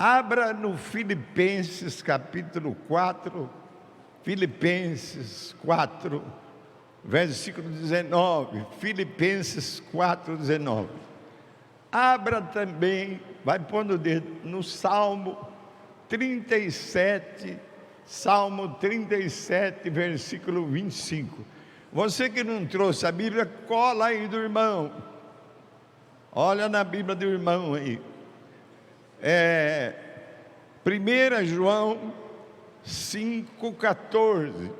Abra no Filipenses capítulo 4, Filipenses 4, versículo 19, Filipenses 4, 19. Abra também, vai pondo o dedo, no Salmo 37, versículo 25. Você que não trouxe a Bíblia, cola aí do irmão. Olha na Bíblia do irmão aí. 1 João 5,14.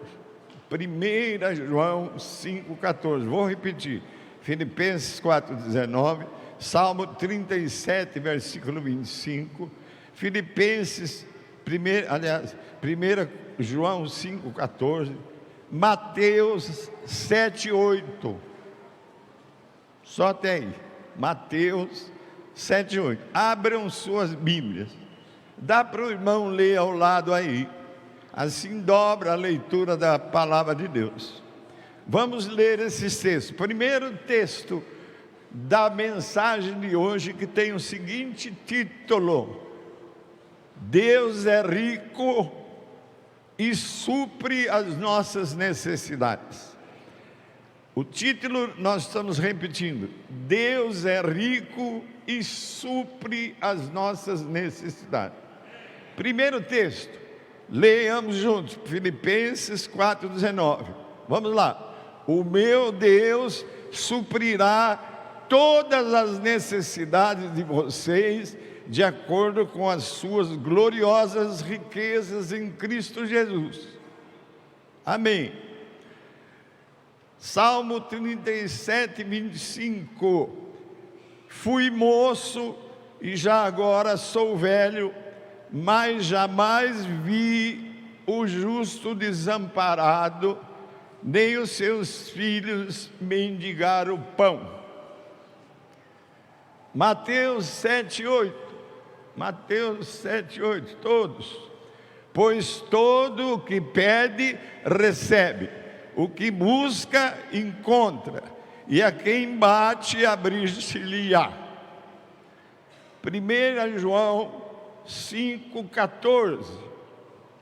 1 João 5,14. Vou repetir. Filipenses 4,19. Salmo 37, versículo 25. Filipenses, 1 João 5,14. Mateus 7,8. Só até aí. Mateus 7,8. Abram suas Bíblias. Dá para o irmão ler ao lado aí. Assim dobra a leitura da palavra de Deus. Vamos ler esses textos. Primeiro texto da mensagem de hoje, que tem o seguinte título: Deus é rico e supre as nossas necessidades. O título nós estamos repetindo: Deus é rico e supre as nossas necessidades. Primeiro texto, leiamos juntos, Filipenses 4,19. Vamos lá. O meu Deus suprirá todas as necessidades de vocês, de acordo com as suas gloriosas riquezas em Cristo Jesus. Amém. Salmo 37, 25. Fui moço e já agora sou velho, mas jamais vi o justo desamparado, nem os seus filhos mendigar o pão. Mateus 7,8. Mateus 7,8. Todos. Pois todo o que pede, recebe. O que busca, encontra. E a quem bate, abrir-se-lhe-á. 1 João 5,14.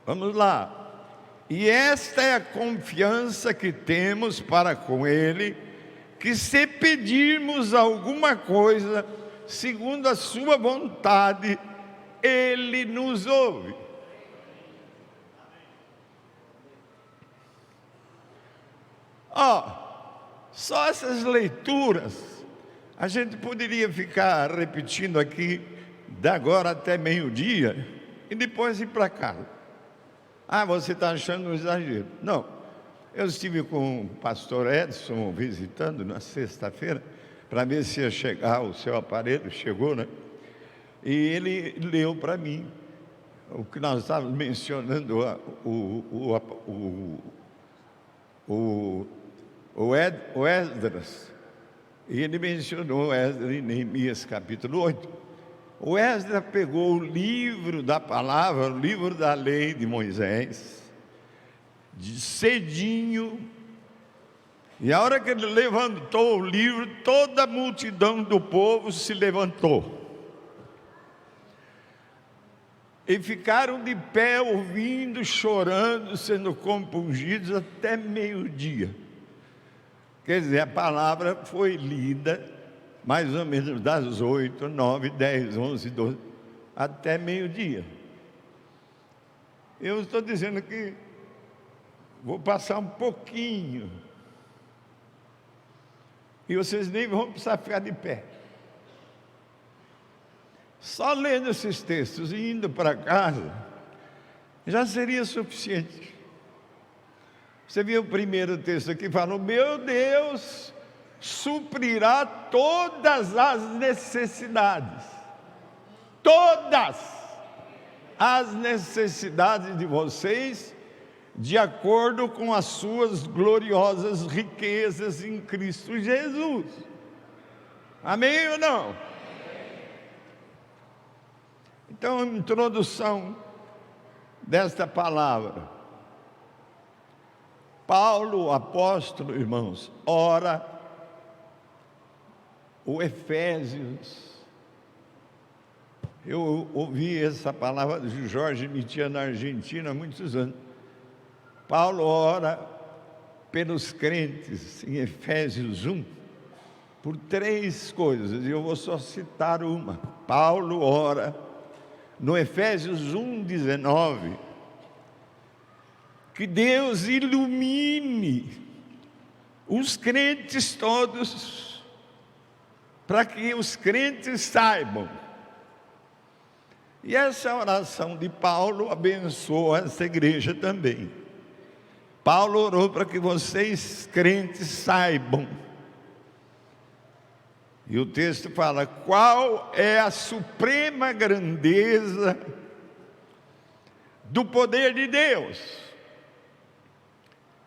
Vamos lá. E esta é a confiança que temos para com Ele, que se pedirmos alguma coisa, segundo a sua vontade, Ele nos ouve. Só essas leituras, a gente poderia ficar repetindo aqui, da agora até meio-dia, e depois ir para casa. Você está achando um exagero. Não, eu estive com o pastor Edson visitando na sexta-feira, para ver se ia chegar o seu aparelho, chegou, né? E ele leu para mim o que nós estávamos mencionando, o Esdras. E ele mencionou Esdras em Neemias capítulo 8. O Esdras pegou o livro da palavra, o livro da lei de Moisés, de cedinho, e a hora que ele levantou o livro, toda a multidão do povo se levantou. E ficaram de pé, ouvindo, chorando, sendo compungidos até meio-dia. Quer dizer, a palavra foi lida mais ou menos das 8, 9, 10, 11, 12, até meio-dia. Eu estou dizendo que vou passar um pouquinho, e vocês nem vão precisar ficar de pé. Só lendo esses textos e indo para casa, já seria suficiente. Você viu o primeiro texto aqui, fala: meu Deus suprirá todas as necessidades. Todas as necessidades de vocês, de acordo com as suas gloriosas riquezas em Cristo Jesus. Amém ou não? Então, a introdução desta palavra. Paulo, apóstolo, irmãos, ora o Efésios, Eu ouvi essa palavra de Jorge Mitia na Argentina há muitos anos. Paulo ora pelos crentes em Efésios 1 por 3 coisas, e eu vou só citar uma. Paulo ora no Efésios 1:19 que Deus ilumine os crentes todos, para que os crentes saibam. E essa oração de Paulo abençoa essa igreja também. Paulo orou para que vocês, crentes, saibam. E o texto fala: qual é a suprema grandeza do poder de Deus?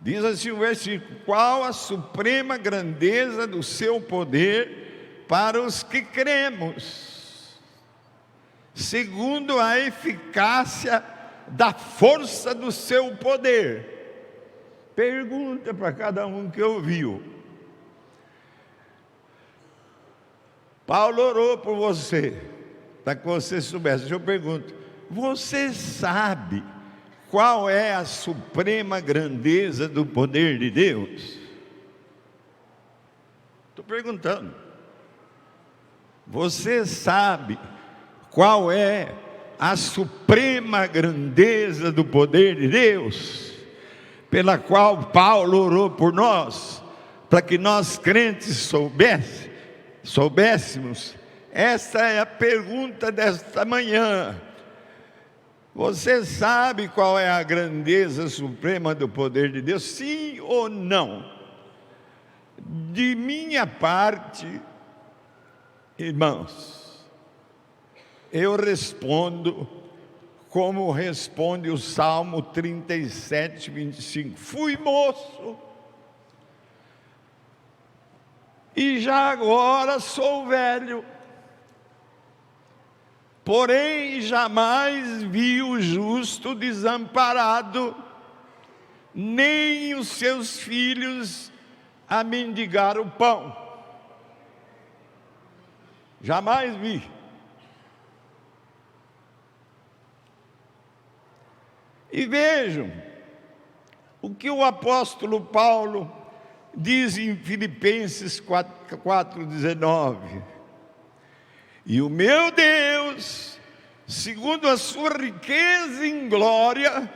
Diz assim o versículo: qual a suprema grandeza do seu poder para os que cremos, segundo a eficácia da força do seu poder. Pergunta para cada um que ouviu. Paulo orou por você, para que você soubesse. Eu pergunto: você sabe qual é a suprema grandeza do poder de Deus? Estou perguntando. Você sabe qual é a suprema grandeza do poder de Deus, pela qual Paulo orou por nós, para que nós crentes soubéssemos? Essa é a pergunta desta manhã. Você sabe qual é a grandeza suprema do poder de Deus? Sim ou não? De minha parte, irmãos, eu respondo como responde o Salmo 37:25. Fui moço e já agora sou velho, porém jamais vi o justo desamparado, nem os seus filhos a mendigar o pão. Jamais vi. E vejam o que o apóstolo Paulo diz em Filipenses 4:19. E o meu Deus, segundo a sua riqueza em glória,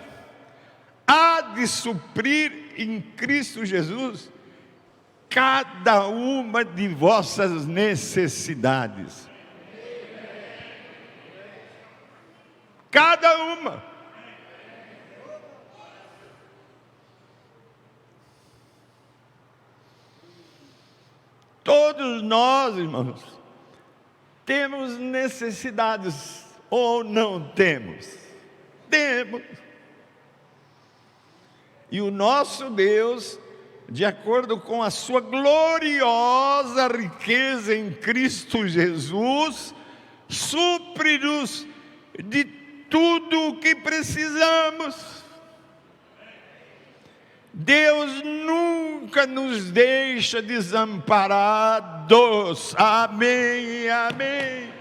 há de suprir em Cristo Jesus cada uma de vossas necessidades. Cada uma. Todos nós, irmãos, temos necessidades ou não temos? Temos. E o nosso Deus, de acordo com a sua gloriosa riqueza em Cristo Jesus, supre-nos de tudo o que precisamos. Deus nunca nos deixa desamparados. Amém, amém.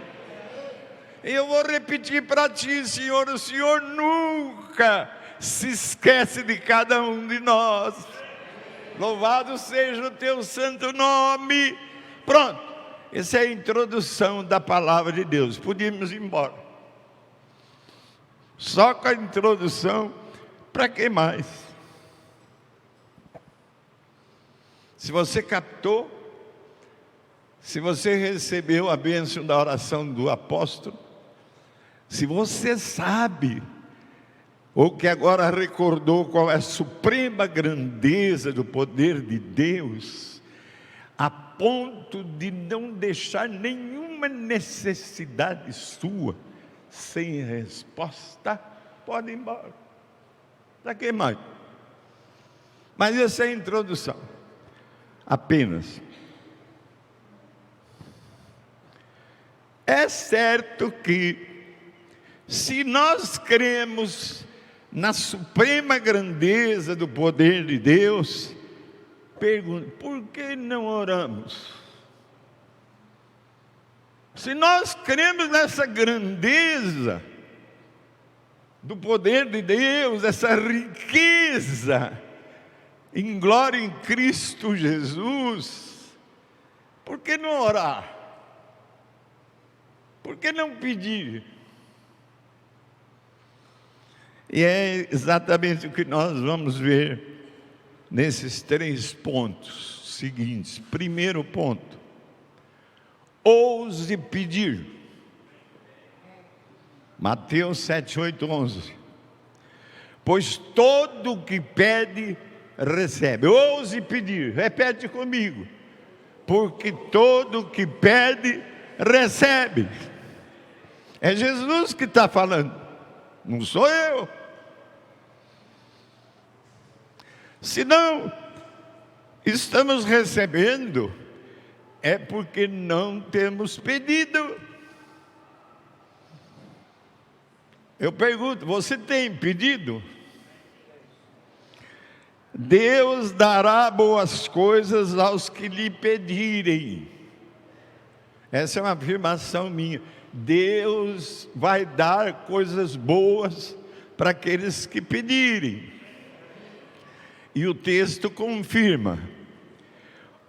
Eu vou repetir para ti, Senhor: o Senhor nunca se esquece de cada um de nós. Louvado seja o teu santo nome. Pronto, essa é a introdução da palavra de Deus. Podíamos ir embora. Só com a introdução, para que mais? Se você captou, se você recebeu a bênção da oração do apóstolo, se você sabe, ou que agora recordou qual é a suprema grandeza do poder de Deus, a ponto de não deixar nenhuma necessidade sua sem resposta, pode ir embora. Para que mais? Mas essa é a introdução. Apenas. É certo que, se nós cremos na suprema grandeza do poder de Deus, pergunto: por que não oramos? Se nós cremos nessa grandeza do poder de Deus, essa riqueza em glória em Cristo Jesus, por que não orar? Por que não pedir? E é exatamente o que nós vamos ver nesses 3 pontos seguintes. Primeiro ponto: ouse pedir. Mateus 7, 8, 11. Pois todo o que pede, recebe. Ouse pedir, repete comigo. Porque todo o que pede, recebe. É Jesus que está falando, não sou eu. Se não estamos recebendo, é porque não temos pedido. Eu pergunto, você tem pedido? Deus dará boas coisas aos que lhe pedirem. Essa é uma afirmação minha. Deus vai dar coisas boas para aqueles que pedirem. E o texto confirma.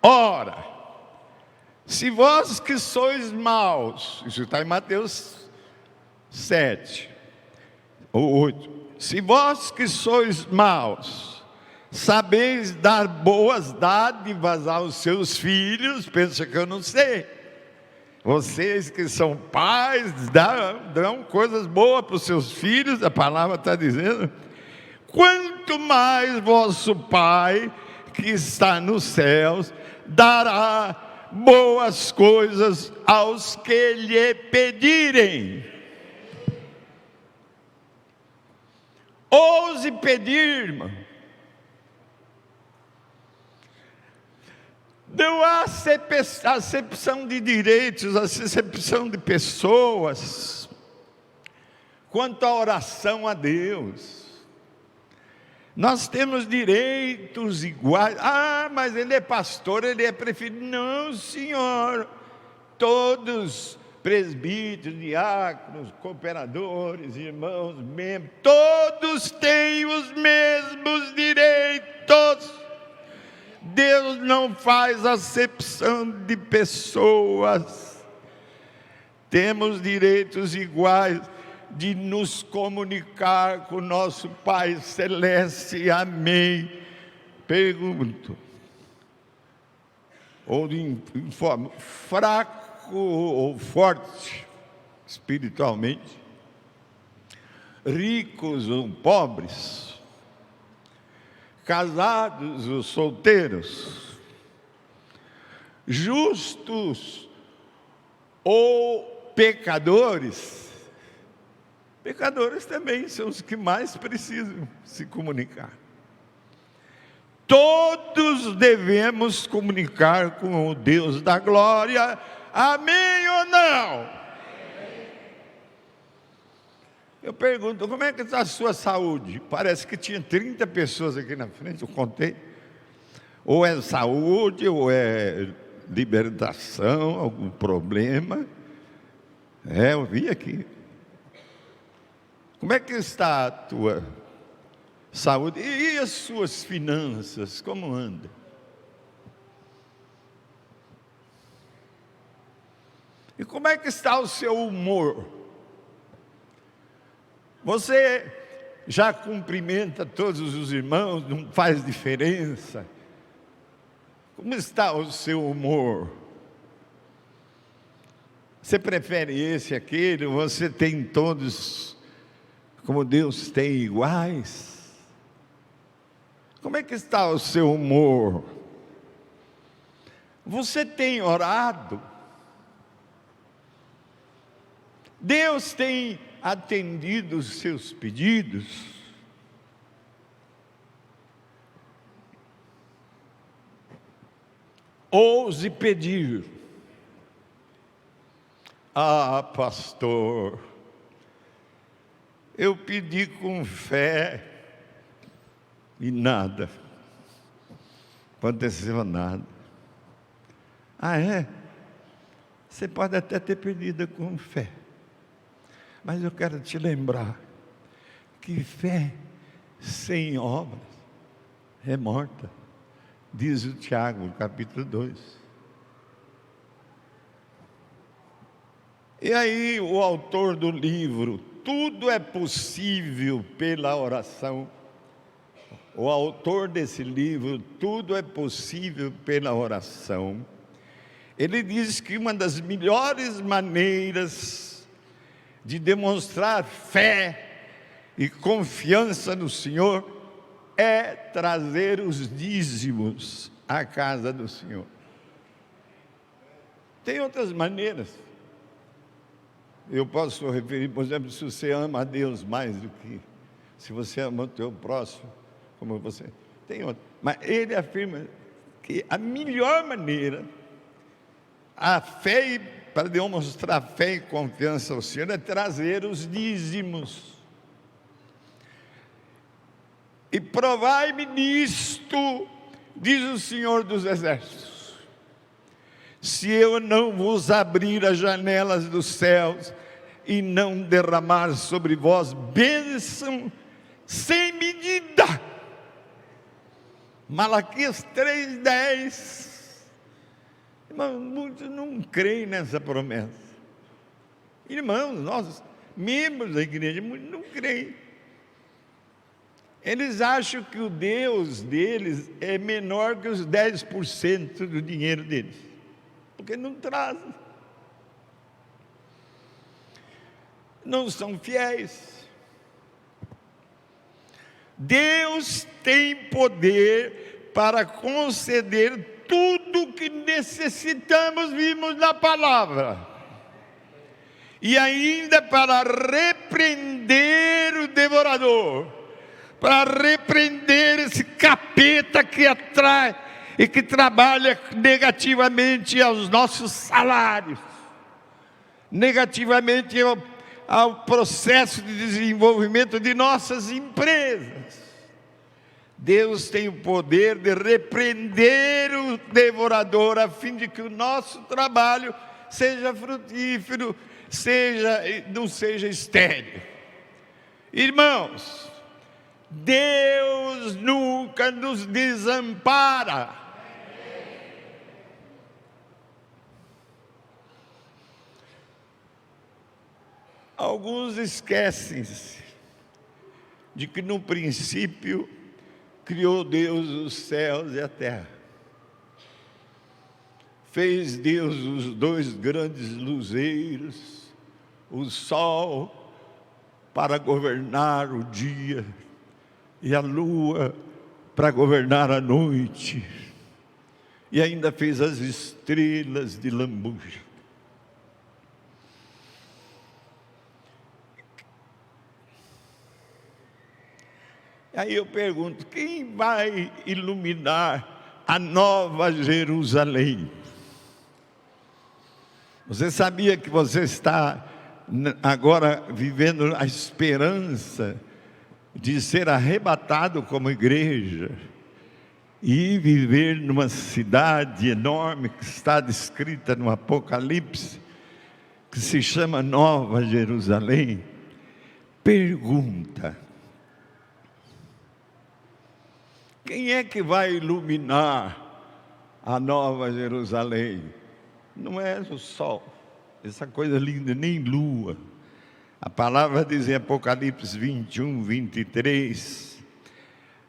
Ora, se vós que sois maus, isso está em Mateus 7 ou 8. Se vós que sois maus, sabeis dar boas dádivas aos seus filhos, pensa que eu não sei. Vocês que são pais, dão coisas boas para os seus filhos, a palavra está dizendo. Quanto mais vosso Pai, que está nos céus, dará boas coisas aos que lhe pedirem. Ouse pedir, irmão. Não há acepção de direitos, acepção de pessoas quanto à oração a Deus. Nós temos direitos iguais. Ah, mas ele é pastor, ele é prefeito. Não, senhor. Todos, presbíteros, diáconos, cooperadores, irmãos, membros, todos têm os mesmos direitos. Deus não faz acepção de pessoas. Temos direitos iguais de nos comunicar com o nosso Pai Celeste. Amém. Pergunto, ou de forma fraco ou forte espiritualmente, ricos ou pobres, casados ou solteiros, justos ou pecadores. Pecadores também são os que mais precisam se comunicar. Todos devemos comunicar com o Deus da glória. Amém ou não? Eu pergunto, como é que está a sua saúde? Parece que tinha 30 pessoas aqui na frente, eu contei. Ou é saúde, ou é libertação, algum problema. Eu vi aqui. Como é que está a tua saúde? E as suas finanças, como anda? E como é que está o seu humor? Você já cumprimenta todos os irmãos, não faz diferença? Como está o seu humor? Você prefere esse, aquele? Você tem todos como Deus tem iguais? Como é que está o seu humor? Você tem orado? Deus tem atendido os seus pedidos? Ouse pedir. Ah, pastor, eu pedi com fé e nada, não aconteceu nada. Ah, é? Você pode até ter perdido com fé, mas eu quero te lembrar que fé sem obras é morta, diz o Tiago, capítulo 2. E aí o autor do livro Tudo é Possível pela Oração, o autor desse livro, Tudo é Possível pela Oração, ele diz que uma das melhores maneiras de demonstrar fé e confiança no Senhor é trazer os dízimos à casa do Senhor. Tem outras maneiras. Eu posso referir, por exemplo, se você ama a Deus mais do que se você ama o teu próximo, como você tem outro. Mas ele afirma que a melhor maneira, a fé, para demonstrar fé e confiança ao Senhor, é trazer os dízimos. E provai-me nisto, diz o Senhor dos Exércitos, se eu não vos abrir as janelas dos céus e não derramar sobre vós bênção sem medida. Malaquias 3:10. Irmãos, muitos não creem nessa promessa. Irmãos, nós, membros da igreja, muitos não creem. Eles acham que o Deus deles é menor que os 10% do dinheiro deles, porque não trazem, não são fiéis. Deus tem poder para conceder tudo o que necessitamos, vimos na palavra, e ainda para repreender o devorador, para repreender esse capeta que atrai e que trabalha negativamente aos nossos salários, negativamente ao processo de desenvolvimento de nossas empresas. Deus tem o poder de repreender o devorador, a fim de que o nosso trabalho seja frutífero, não seja estéril. Irmãos, Deus nunca nos desampara. Alguns esquecem-se de que no princípio criou Deus os céus e a terra. Fez Deus os dois grandes luzeiros, o sol para governar o dia e a lua para governar a noite, e ainda fez as estrelas de lambuja. Aí eu pergunto, quem vai iluminar a nova Jerusalém? Você sabia que você está agora vivendo a esperança de ser arrebatado como igreja e viver numa cidade enorme que está descrita no Apocalipse, que se chama Nova Jerusalém? Pergunta: quem é que vai iluminar a Nova Jerusalém? Não é o sol, essa coisa linda, nem lua. A palavra diz em Apocalipse 21, 23,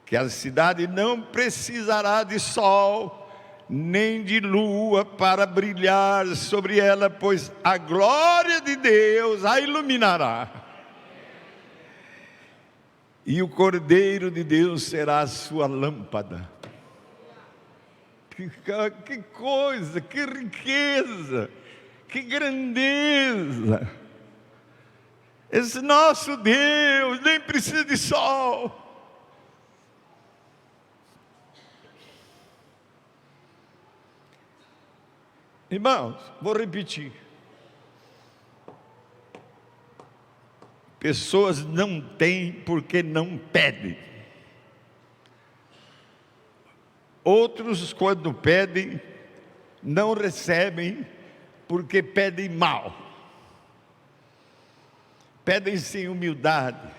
que a cidade não precisará de sol, nem de lua para brilhar sobre ela, pois a glória de Deus a iluminará. E o Cordeiro de Deus será a sua lâmpada. Que coisa, que riqueza, que grandeza! Esse nosso Deus nem precisa de sol. Irmãos, vou repetir. Pessoas não têm porque não pedem. Outros, quando pedem, não recebem porque pedem mal, pedem sem humildade,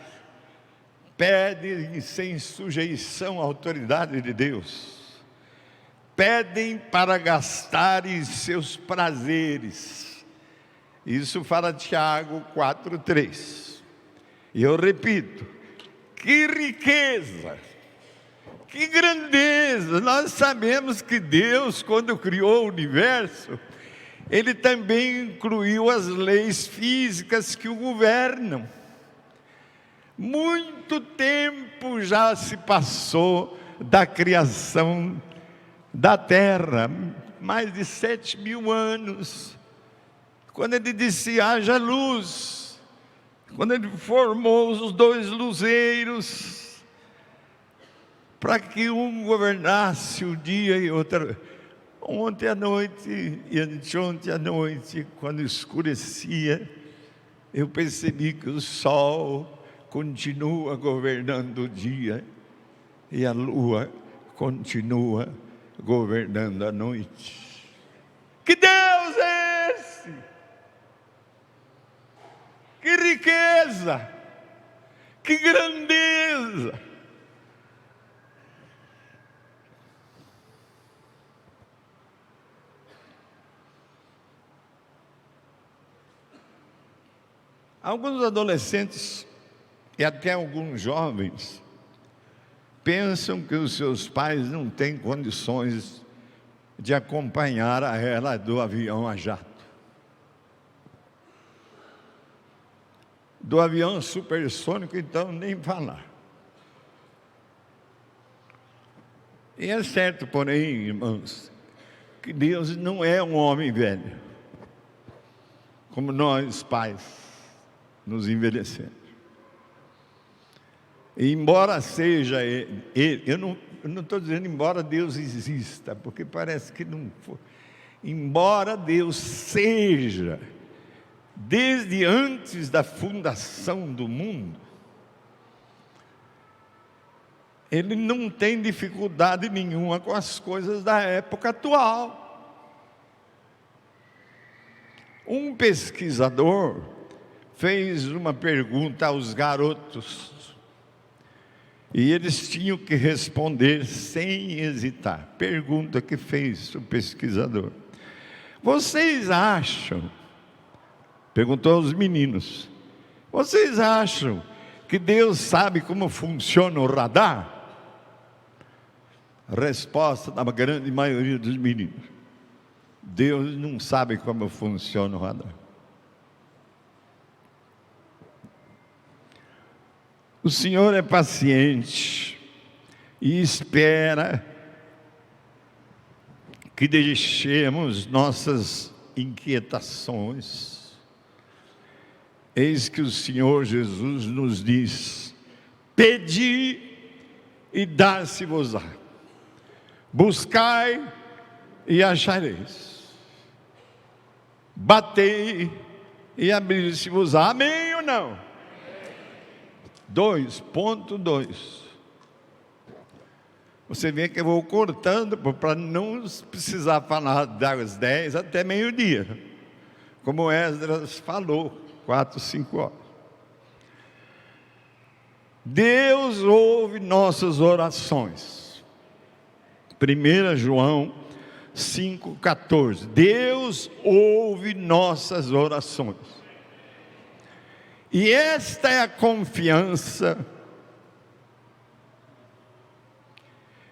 pedem sem sujeição à autoridade de Deus, pedem para gastarem seus prazeres. Isso fala Tiago 4:3. E eu repito, que riqueza, que grandeza! Nós sabemos que Deus, quando criou o universo, Ele também incluiu as leis físicas que o governam. Muito tempo já se passou da criação da terra, mais de 7.000 anos, quando Ele disse: haja luz, quando Ele formou os 2 luzeiros, para que um governasse o dia e outro. Ontem à noite e anteontem à noite, quando escurecia, eu percebi que o sol continua governando o dia e a lua continua governando a noite. Que Deus é esse? Que riqueza! Que grandeza! Alguns adolescentes e até alguns jovens pensam que os seus pais não têm condições de acompanhar a ela do avião a jato. Do avião supersônico, então, nem falar. E é certo, porém, irmãos, que Deus não é um homem velho, como nós, pais, nos envelhecemos. E embora seja ele, eu não estou dizendo embora Deus exista, porque parece que não foi. Embora Deus seja, desde antes da fundação do mundo, Ele não tem dificuldade nenhuma com as coisas da época atual. Um pesquisador fez uma pergunta aos garotos, e eles tinham que responder sem hesitar. Pergunta que fez o pesquisador: vocês acham, perguntou aos meninos, vocês acham que Deus sabe como funciona o radar? A resposta da grande maioria dos meninos: Deus não sabe como funciona o radar. O Senhor é paciente e espera que deixemos nossas inquietações. Eis que o Senhor Jesus nos diz: pedi e dar-se-vos-á, buscai e achareis, batei e abrir-se-vos-á. Amém ou não? 2.2. Você vê que eu vou cortando para não precisar falar das 10 até meio-dia, como Esdras falou, 4, 5 horas. Deus ouve nossas orações. 1 João 5,14. Deus ouve nossas orações. E esta é a confiança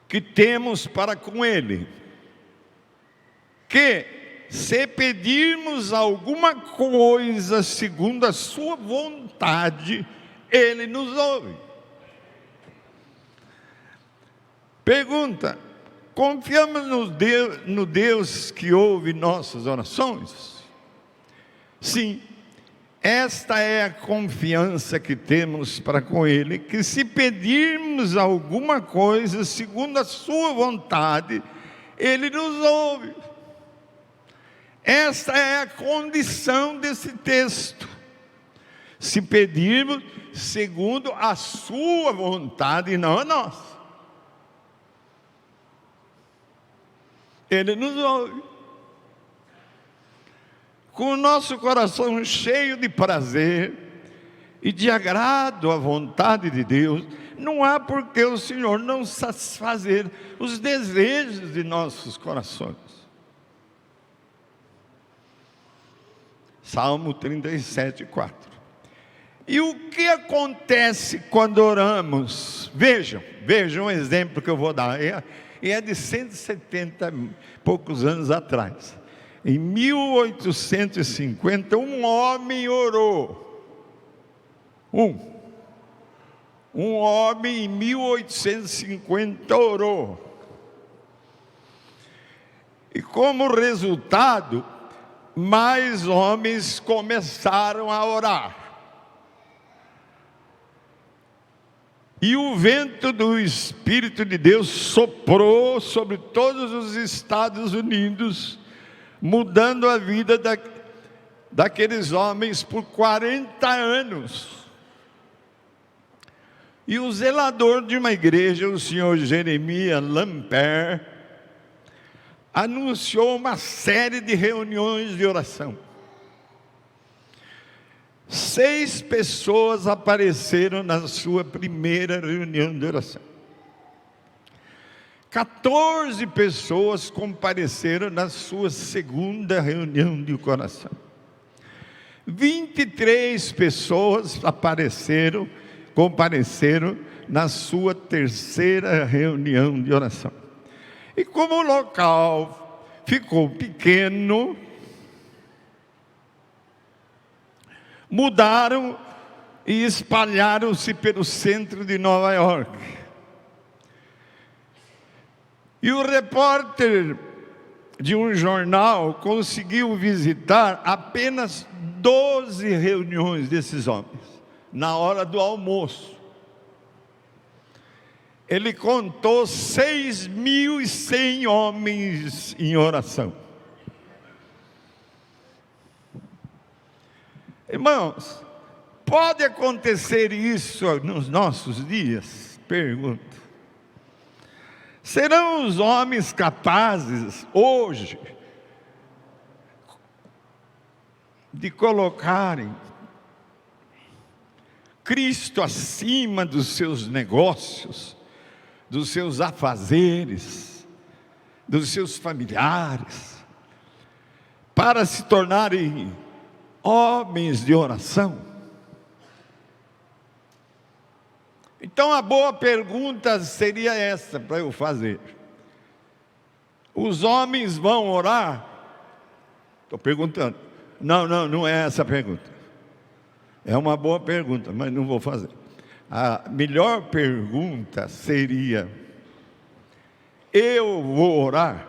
que temos para com Ele, que se pedirmos alguma coisa segundo a sua vontade, Ele nos ouve. Pergunta: confiamos no Deus que ouve nossas orações? Sim. Esta é a confiança que temos para com Ele, que se pedirmos alguma coisa segundo a sua vontade, Ele nos ouve. Esta é a condição desse texto. Se pedirmos segundo a sua vontade e não a nossa, Ele nos ouve. com o nosso coração cheio de prazer e de agrado à vontade de Deus, não há por que o Senhor não satisfazer os desejos de nossos corações. Salmo 37, 4. E o que acontece quando oramos? Vejam um exemplo que eu vou dar. E é de 170 e poucos anos atrás. Em 1850, um homem orou. Um homem em 1850 orou. E como resultado, mais homens começaram a orar. E o vento do Espírito de Deus soprou sobre todos os Estados Unidos, mudando a vida daqueles homens por 40 anos. E o zelador de uma igreja, o senhor Jeremias Lampert, anunciou uma série de reuniões de oração. 6 pessoas apareceram na sua primeira reunião de oração. 14 pessoas compareceram na sua segunda reunião de oração. 23 pessoas compareceram na sua terceira reunião de oração. E como o local ficou pequeno, mudaram e espalharam-se pelo centro de Nova York. E o repórter de um jornal conseguiu visitar apenas 12 reuniões desses homens, na hora do almoço. Ele contou 6.100 homens em oração. Irmãos, pode acontecer isso nos nossos dias? Pergunto. Serão os homens capazes, hoje, de colocarem Cristo acima dos seus negócios, dos seus afazeres, dos seus familiares, para se tornarem homens de oração? Então a boa pergunta seria essa para eu fazer: os homens vão orar? Estou perguntando. Não é essa a pergunta. É uma boa pergunta, mas não vou fazer. A melhor pergunta seria: eu vou orar?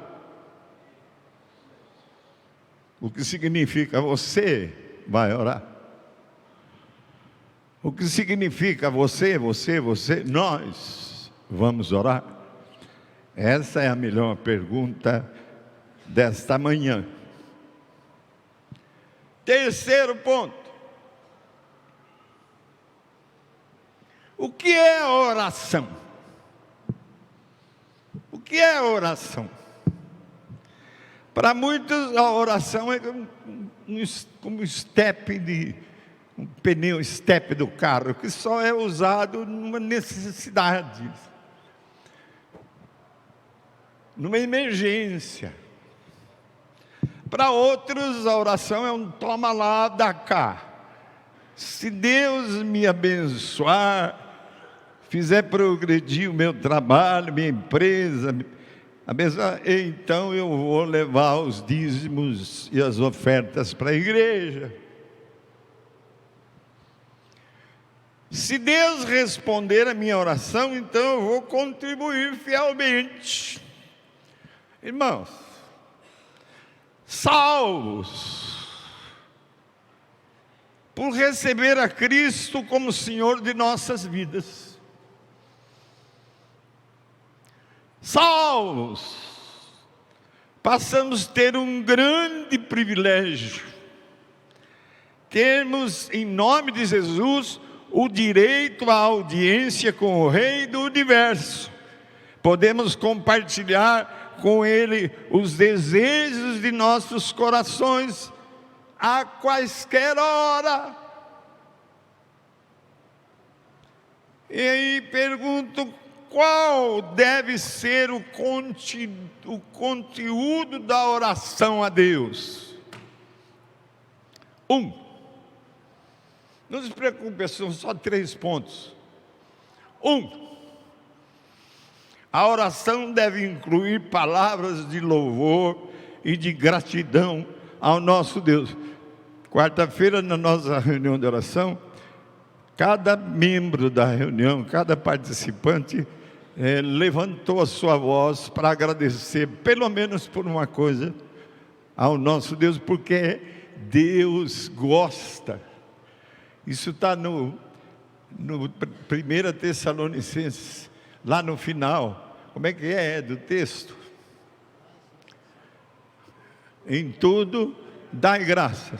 O que significa você vai orar? O que significa você, nós vamos orar? Essa é a melhor pergunta desta manhã. Terceiro ponto. O que é oração? O que é oração? Para muitos, a oração é como um pneu step do carro, que só é usado numa necessidade, numa emergência. Para outros, a oração é um toma lá, dá cá. Se Deus me abençoar, fizer progredir o meu trabalho, minha empresa, abençoar, então eu vou levar os dízimos e as ofertas para a igreja. Se Deus responder a minha oração, então eu vou contribuir fielmente. Irmãos, salvos por receber a Cristo como Senhor de nossas vidas, salvos, passamos a ter um grande privilégio, termos em nome de Jesus o direito à audiência com o Rei do Universo. Podemos compartilhar com Ele os desejos de nossos corações, a quaisquer hora. E aí pergunto, qual deve ser o conteúdo da oração a Deus? Não se preocupe, são só 3 pontos. A oração deve incluir palavras de louvor e de gratidão ao nosso Deus. Quarta-feira, na nossa reunião de oração, cada membro da reunião, cada participante, levantou a sua voz para agradecer, pelo menos por uma coisa, ao nosso Deus, porque Deus gosta. Isso está no 1 Tessalonicenses, lá no final. Como é que é do texto? Em tudo, dai graças,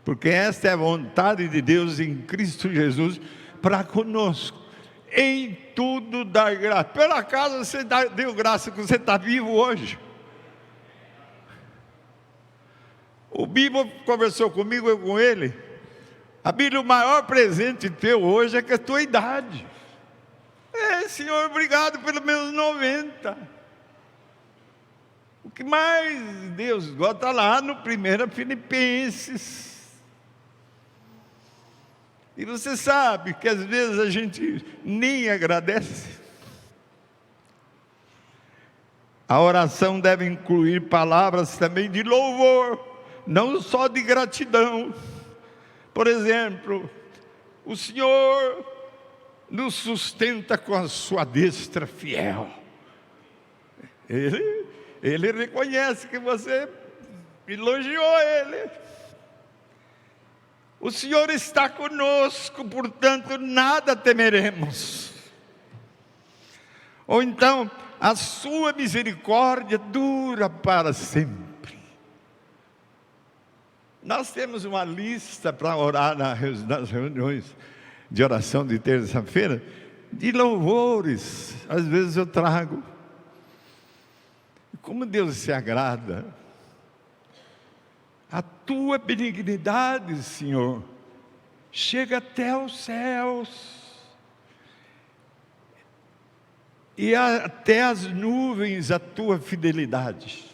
porque esta é a vontade de Deus em Cristo Jesus para conosco. Em tudo dai graça. Por acaso você deu graça que você está vivo hoje? O Bibo conversou comigo, eu com ele. A Bíblia, o maior presente teu hoje é que a tua idade. Senhor, obrigado pelos meus 90. O que mais Deus gosta está lá no 1 Filipenses. E você sabe que às vezes a gente nem agradece. A oração deve incluir palavras também de louvor, não só de gratidão. Por exemplo, o Senhor nos sustenta com a sua destra fiel. Ele reconhece que você elogiou Ele. O Senhor está conosco, portanto nada temeremos. Ou então, a sua misericórdia dura para sempre. Nós temos uma lista para orar nas reuniões de oração de terça-feira, de louvores. Às vezes eu trago. Como Deus se agrada. A tua benignidade, Senhor, chega até os céus, e até as nuvens a tua fidelidade.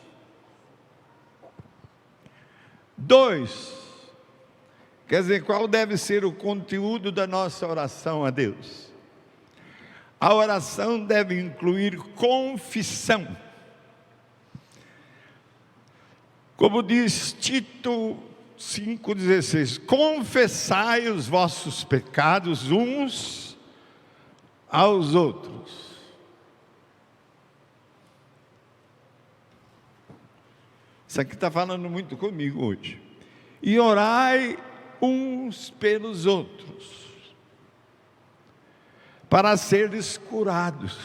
2, quer dizer, qual deve ser o conteúdo da nossa oração a Deus? A oração deve incluir confissão. Como diz Tito 5,16, confessai os vossos pecados uns aos outros. Isso aqui está falando muito comigo hoje. E orai uns pelos outros, para seres curados.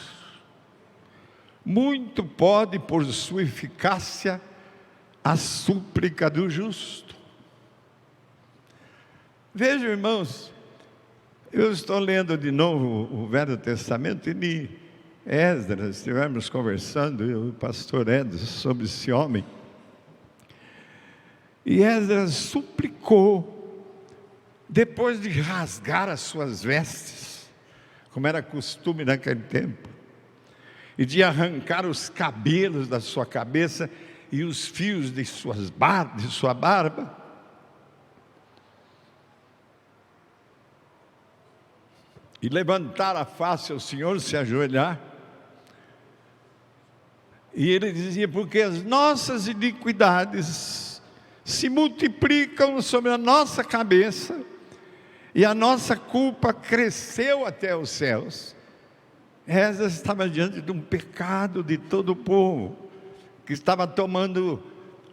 Muito pode, por sua eficácia, a súplica do justo. Vejam, irmãos, eu estou lendo de novo o Velho Testamento e de Esdras, estivemos conversando, eu e o pastor Edson, sobre esse homem. E Esdras suplicou, depois de rasgar as suas vestes, como era costume naquele tempo, e de arrancar os cabelos da sua cabeça e os fios de sua barba, e levantar a face ao Senhor, se ajoelhar, e ele dizia, porque as nossas iniquidades se multiplicam sobre a nossa cabeça, e a nossa culpa cresceu até os céus. Esdras estava diante de um pecado de todo o povo, que estava tomando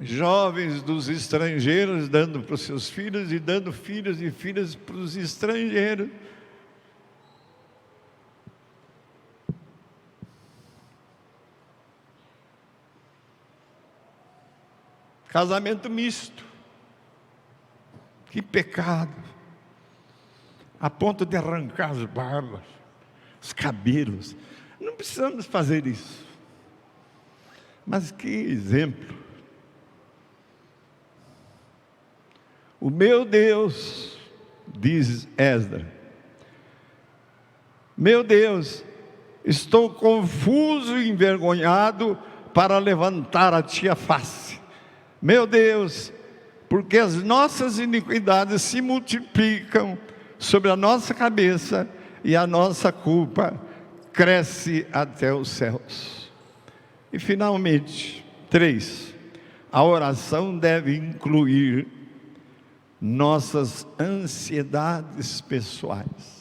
jovens dos estrangeiros, dando para os seus filhos, e dando filhos e filhas para os estrangeiros. Casamento misto. Que pecado. A ponto de arrancar as barbas, os cabelos. Não precisamos fazer isso. Mas que exemplo. O meu Deus, diz Esdras, meu Deus, estou confuso e envergonhado para levantar a ti a face. Meu Deus, porque as nossas iniquidades se multiplicam sobre a nossa cabeça e a nossa culpa cresce até os céus. E finalmente, 3, a oração deve incluir nossas ansiedades pessoais.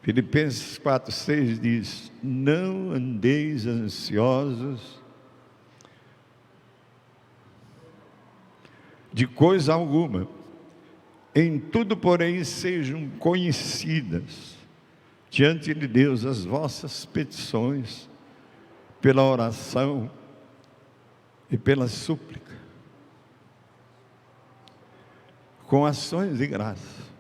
Filipenses 4:6 diz: não andeis ansiosos de coisa alguma, em tudo, porém, sejam conhecidas diante de Deus as vossas petições, pela oração e pela súplica, com ações de graça.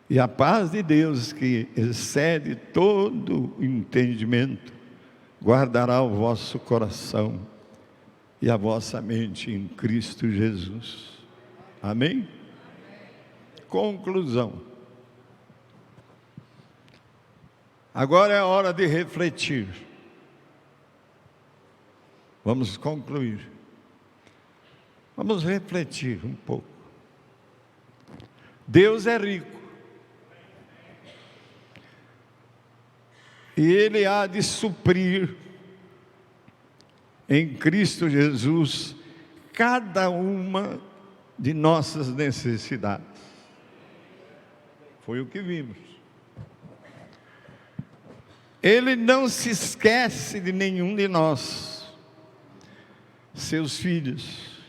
E a paz de Deus, que excede todo entendimento, guardará o vosso coração e a vossa mente em Cristo Jesus. Amém? Conclusão. Agora é a hora de refletir. Vamos concluir. Vamos refletir um pouco. Deus é rico. E Ele há de suprir em Cristo Jesus cada uma de nossas necessidades. Foi o que vimos. Ele não se esquece de nenhum de nós, seus filhos,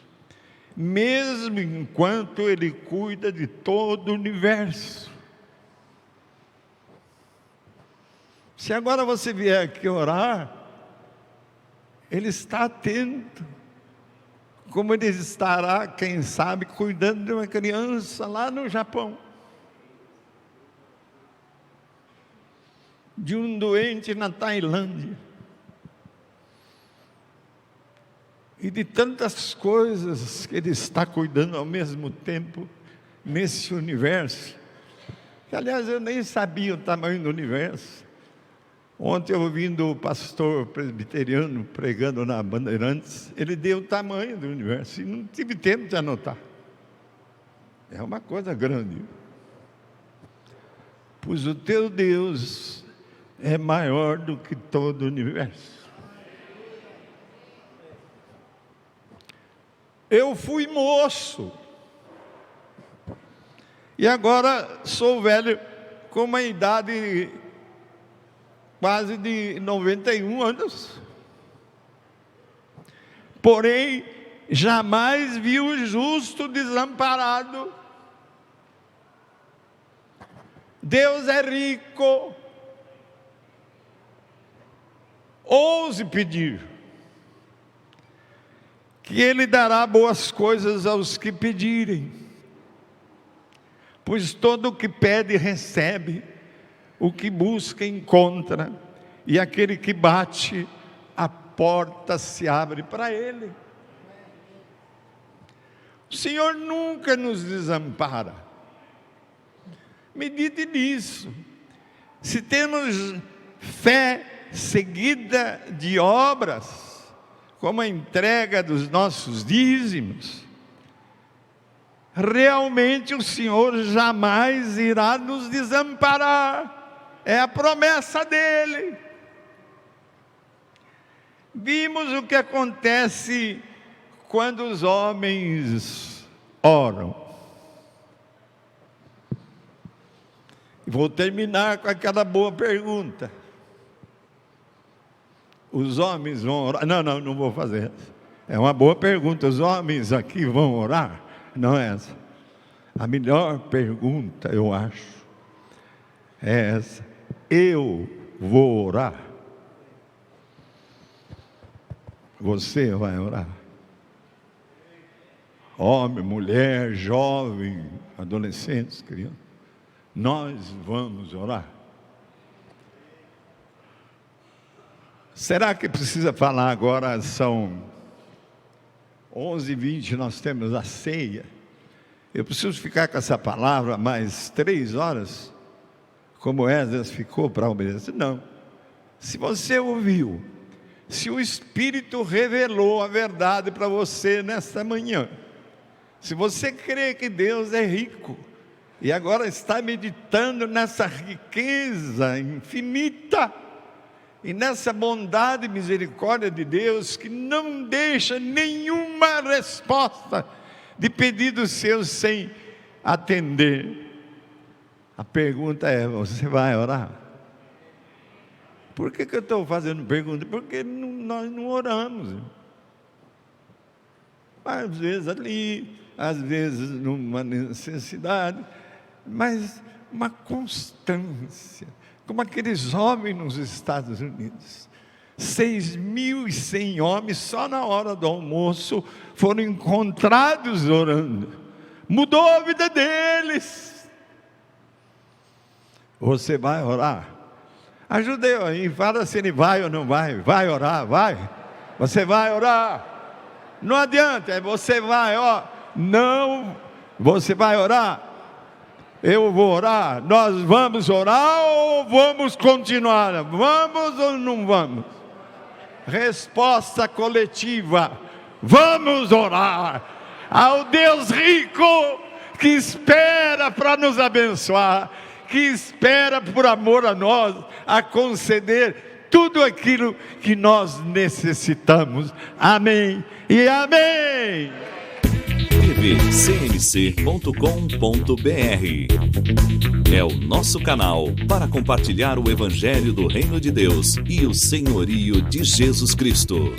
mesmo enquanto Ele cuida de todo o universo. Se agora você vier aqui orar, Ele está atento, como Ele estará, quem sabe, cuidando de uma criança lá no Japão, de um doente na Tailândia, e de tantas coisas que Ele está cuidando ao mesmo tempo nesse universo, que aliás eu nem sabia o tamanho do universo. Ontem, ouvindo o pastor presbiteriano pregando na Bandeirantes, ele deu o tamanho do universo e não tive tempo de anotar. É uma coisa grande. Pois o teu Deus é maior do que todo o universo. Eu fui moço e agora sou velho, com uma idade quase de 91 anos. Porém, jamais vi o justo desamparado. Deus é rico. Ouse pedir, que Ele dará boas coisas aos que pedirem. Pois todo o que pede recebe, o que busca encontra, e aquele que bate, a porta se abre para ele. O Senhor nunca nos desampara. Medite nisso. Se temos fé seguida de obras, como a entrega dos nossos dízimos, realmente o Senhor jamais irá nos desamparar. É a promessa dele. Vimos o que acontece quando os homens oram. Vou terminar com aquela boa pergunta. Os homens vão orar? Não vou fazer essa. É uma boa pergunta. Os homens aqui vão orar? Não é essa. A melhor pergunta, eu acho, é essa. Eu vou orar. Você vai orar. Homem, mulher, jovem, adolescentes, crianças. Nós vamos orar. Será que precisa falar agora? São 11h20 nós temos a ceia. Eu preciso ficar com essa palavra mais 3 horas, como Esdras ficou para obedecer? Não. Se você ouviu, se o Espírito revelou a verdade para você nesta manhã, se você crê que Deus é rico, e agora está meditando nessa riqueza infinita, e nessa bondade e misericórdia de Deus, que não deixa nenhuma resposta de pedidos seus sem atender. A pergunta é: você vai orar? Por que eu estou fazendo pergunta? Porque nós não oramos. Às vezes ali, às vezes numa necessidade, mas uma constância, como aqueles homens nos Estados Unidos. 6.100 homens só na hora do almoço foram encontrados orando. Mudou a vida deles. Você vai orar? Ajuda eu aí, fala se ele vai ou não vai. Vai orar, vai. Você vai orar. Não adianta, é você vai, ó. Não, você vai orar. Eu vou orar. Nós vamos orar ou vamos continuar? Vamos ou não vamos? Resposta coletiva: vamos orar ao Deus rico, que espera para nos abençoar, que espera por amor a nós, a conceder tudo aquilo que nós necessitamos. Amém e amém. tvcmc.com.br é o nosso canal para compartilhar o Evangelho do Reino de Deus e o senhorio de Jesus Cristo.